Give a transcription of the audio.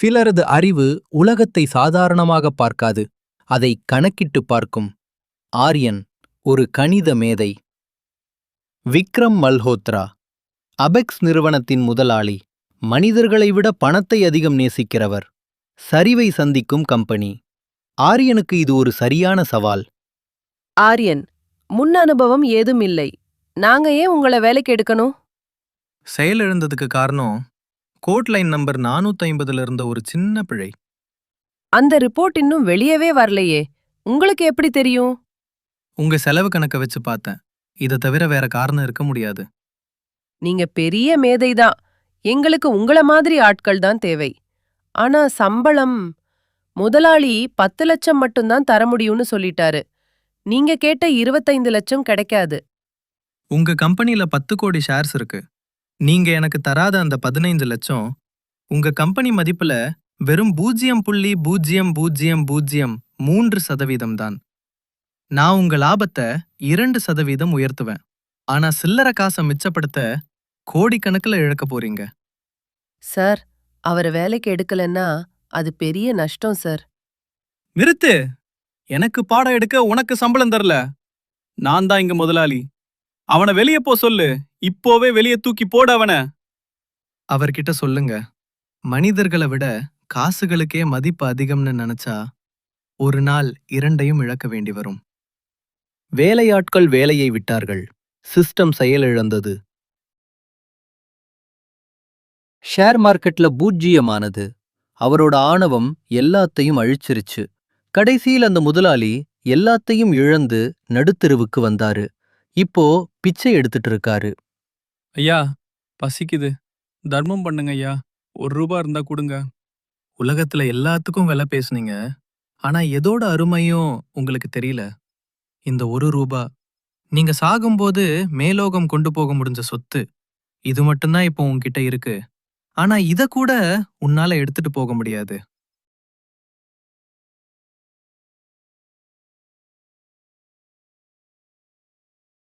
சிலரது அறிவு உலகத்தை சாதாரணமாக பார்க்காது, அதை கணக்கிட்டு பார்க்கும். ஆரியன் ஒரு கணித மேதை. விக்ரம் மல்ஹோத்ரா அபெக்ஸ் நிறுவனத்தின் முதலாளி. மனிதர்களை விட பணத்தை அதிகம் நேசிக்கிறவர். சரிவை சந்திக்கும் கம்பெனி. ஆரியனுக்கு இது ஒரு சரியான சவால். ஆரியன், முன் அனுபவம் ஏதும் இல்லை. நாங்க ஏன் உங்கள வேலைக்கு எடுக்கணும்? செயலிழந்ததுக்கு காரணம் கோட் லைன் நம்பர் 450 இருந்த ஒரு சின்ன பிழை. அந்த ரிப்போர்ட் இன்னும் வெளியவே வரலையே. உங்களுக்கு எப்படி தெரியும்? உங்க செலவு கணக்க வச்சு பார்த்தேன். இதை தவிர வேற காரணம் இருக்க முடியாது. நீங்க பெரிய மேதைதான். எங்களுக்கு உங்கள மாதிரி ஆட்கள் தான் தேவை. ஆனா சம்பளம், முதலாளி 10 லட்சம் மட்டும்தான் தர முடியும்னு சொல்லிட்டாரு. நீங்க கேட்ட 25 லட்சம் கிடைக்காது. உங்க கம்பெனில 10 கோடி ஷேர்ஸ் இருக்கு. நீங்க எனக்கு தராத அந்த 15 லட்சம் உங்க கம்பெனி மதிப்புல வெறும் 0.0003% தான். நான் உங்க லாபத்தை 2% உயர்த்துவேன். ஆனா சில்லறை காசை மிச்சப்படுத்த கோடிக்கணக்கில் இழக்க போறீங்க. சார், அவரை வேலைக்கு எடுக்கலன்னா அது பெரிய நஷ்டம் சார். நிறுத்து. எனக்கு பாடம் எடுக்க உனக்கு சம்பளம் தரல. நான் தான் இங்க முதலாளி. அவனை வெளியே போ சொல்லு. இப்போவே வெளியே தூக்கி போடு அவன. அவர்கிட்ட சொல்லுங்க, மனிதர்களை விட காசுகளுக்கே மதிப்பு அதிகம்னு நினைச்சா ஒரு நாள் இரண்டையும் இழக்க வேண்டி வரும். வேலையாட்கள் வேலையை விட்டார்கள். சிஸ்டம் செயலிழந்தது. ஷேர் மார்க்கெட்ல பூஜ்ஜியமானது. அவரோட ஆணவம் எல்லாத்தையும் அழிச்சிருச்சு. கடைசியில் அந்த முதலாளி எல்லாத்தையும் இழந்து நடுத்தெருவுக்கு வந்தாரு. இப்போ பிச்சை எடுத்துட்டு இருக்காரு. ஐயா, பசிக்குது. தர்மம் பண்ணுங்க ஐயா. ₹1 இருந்தா கொடுங்க. உலகத்துல எல்லாத்துக்கும் விலை பேசுனீங்க. ஆனா எதோட அருமையும் உங்களுக்கு தெரியல. இந்த ₹1 நீங்க சாகும்போது மேலோகம் கொண்டு போக முடிஞ்ச சொத்து. இது மட்டும்தான் இப்போ உன்கிட்ட இருக்கு. ஆனா இத கூட உன்னால எடுத்துட்டு போக முடியாது.